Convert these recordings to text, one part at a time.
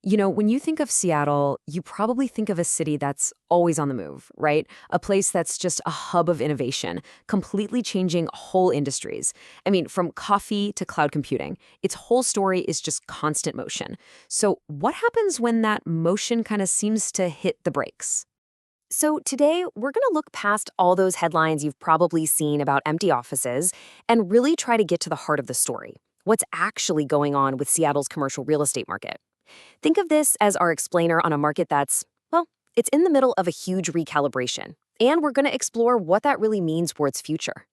When you think of Seattle, you probably think of a city that's always on the move, right? A place that's just a hub of innovation, completely changing whole industries. I mean, from coffee to cloud computing, its whole story is just constant motion. So what happens when that motion kind of seems to hit the brakes? So, today we're going to look past all those headlines you've probably seen about empty offices and really try to get to the heart of the story. What's actually going on with Seattle's commercial real estate market? Think of this as our explainer on a market that's, well, it's in the middle of a huge recalibration. And we're going to explore what that really means for its future.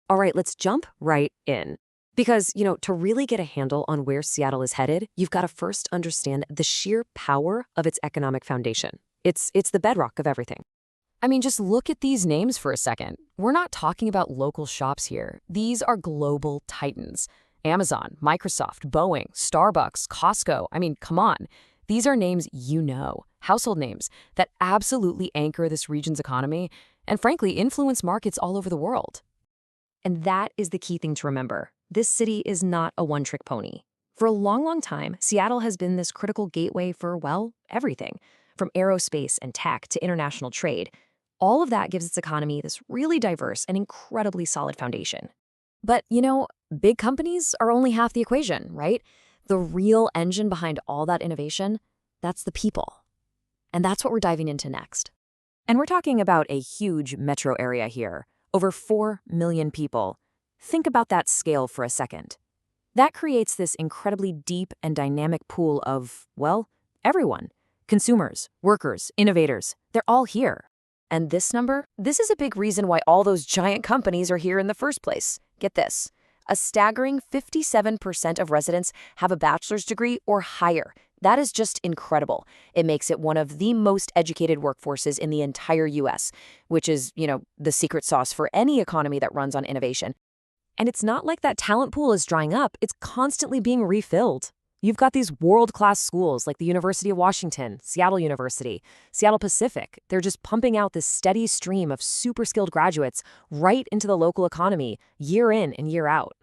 All right, let's jump right in. Because, to really get a handle on where Seattle is headed, you've got to first understand the sheer power of its economic foundation. It's the bedrock of everything. I mean, just look at these names for a second. We're not talking about local shops here. These are global titans. Amazon, Microsoft, Boeing, Starbucks, Costco. I mean, come on. These are names household names that absolutely anchor this region's economy and frankly influence markets all over the world. And that is the key thing to remember. This city is not a one-trick pony. For a long, long time, Seattle has been this critical gateway for, well, everything, from aerospace and tech to international trade. All of that gives its economy this really diverse and incredibly solid foundation. But, big companies are only half the equation, right? The real engine behind all that innovation, that's the people. And that's what we're diving into next. And we're talking about a huge metro area here, over 4 million people. Think about that scale for a second. That creates this incredibly deep and dynamic pool of, well, everyone. Consumers, workers, innovators, they're all here. And this number, this is a big reason why all those giant companies are here in the first place. Get this. A staggering 57% of residents have a bachelor's degree or higher. That is just incredible. It makes it one of the most educated workforces in the entire U.S., which is, the secret sauce for any economy that runs on innovation. And it's not like that talent pool is drying up. It's constantly being refilled. You've got these world-class schools like the University of Washington, Seattle University, Seattle Pacific. They're just pumping out this steady stream of super skilled graduates right into the local economy, year in and year out.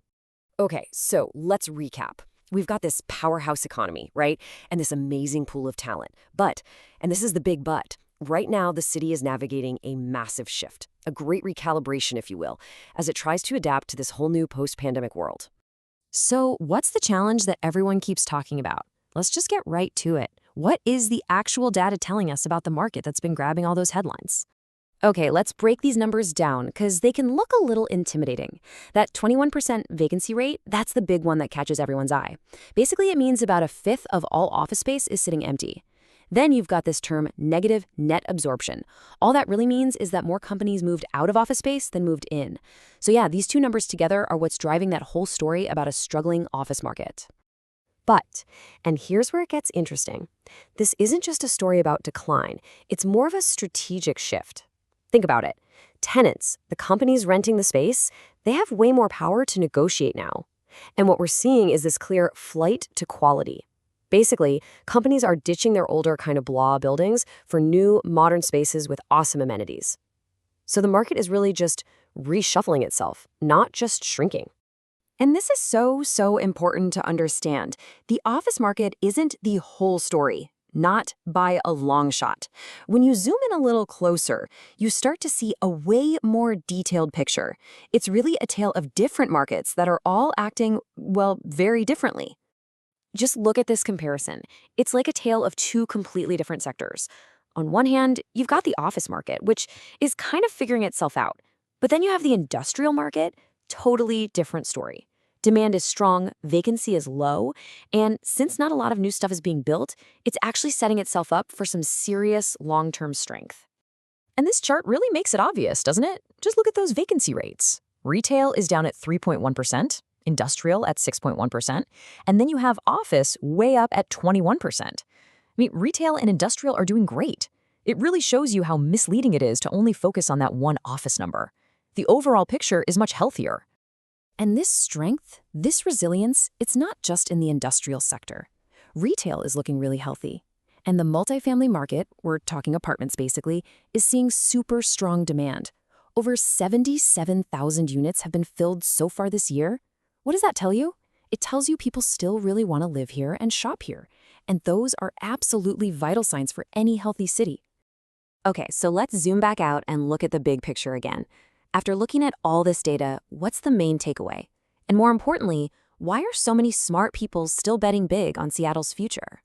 Okay, so let's recap. We've got this powerhouse economy, right? And this amazing pool of talent. But, and this is the big but, right now the city is navigating a massive shift, a great recalibration, if you will, as it tries to adapt to this whole new post-pandemic world. So what's the challenge that everyone keeps talking about? Let's just get right to it. What is the actual data telling us about the market that's been grabbing all those headlines? Okay, let's break these numbers down because they can look a little intimidating. That 21% vacancy rate, that's the big one that catches everyone's eye. Basically, it means about a fifth of all office space is sitting empty. Then you've got this term negative net absorption. All that really means is that more companies moved out of office space than moved in. So yeah, these two numbers together are what's driving that whole story about a struggling office market. But, and here's where it gets interesting, this isn't just a story about decline, it's more of a strategic shift. Think about it. Tenants, the companies renting the space, they have way more power to negotiate now. And what we're seeing is this clear flight to quality. Basically, companies are ditching their older kind of blah buildings for new, modern spaces with awesome amenities. So the market is really just reshuffling itself, not just shrinking. And this is so important to understand. The office market isn't the whole story, not by a long shot. When you zoom in a little closer, you start to see a way more detailed picture. It's really a tale of different markets that are all acting, well, very differently. Just look at this comparison. It's like a tale of two completely different sectors. On one hand, you've got the office market, which is kind of figuring itself out. But then you have the industrial market, totally different story. Demand is strong, vacancy is low, and since not a lot of new stuff is being built, it's actually setting itself up for some serious long-term strength. And this chart really makes it obvious, doesn't it? Just look at those vacancy rates. Retail is down at 3.1%. Industrial at 6.1%, and then you have office way up at 21%. I mean, retail and industrial are doing great. It really shows you how misleading it is to only focus on that one office number. The overall picture is much healthier. And this strength, this resilience, it's not just in the industrial sector. Retail is looking really healthy. And the multifamily market, we're talking apartments basically, is seeing super strong demand. Over 77,000 units have been filled so far this year. What does that tell you? It tells you people still really want to live here and shop here. And those are absolutely vital signs for any healthy city. Okay, so let's zoom back out and look at the big picture again. After looking at all this data, what's the main takeaway? And more importantly, why are so many smart people still betting big on Seattle's future?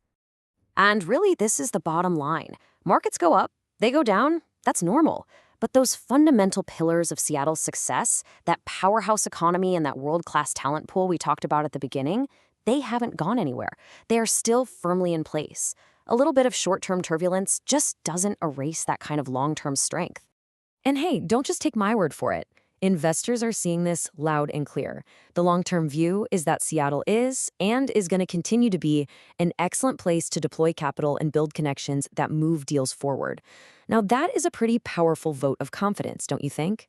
And really, this is the bottom line. Markets go up, they go down, that's normal. But those fundamental pillars of Seattle's success, that powerhouse economy and that world-class talent pool we talked about at the beginning, they haven't gone anywhere. They are still firmly in place. A little bit of short-term turbulence just doesn't erase that kind of long-term strength. And hey, don't just take my word for it. Investors are seeing this loud and clear. The long-term view is that Seattle is and is going to continue to be an excellent place to deploy capital and build connections that move deals forward. Now, that is a pretty powerful vote of confidence, don't you think?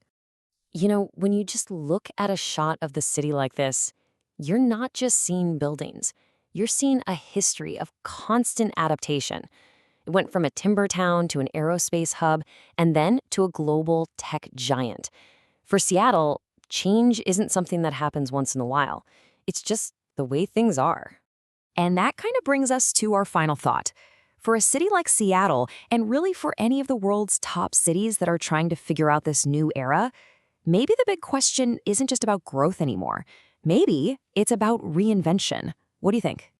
You know, when you just look at a shot of the city like this, you're not just seeing buildings. You're seeing a history of constant adaptation. It went from a timber town to an aerospace hub, and then to a global tech giant. For Seattle, change isn't something that happens once in a while. It's just the way things are. And that kind of brings us to our final thought. For a city like Seattle, and really for any of the world's top cities that are trying to figure out this new era, maybe the big question isn't just about growth anymore. Maybe it's about reinvention. What do you think?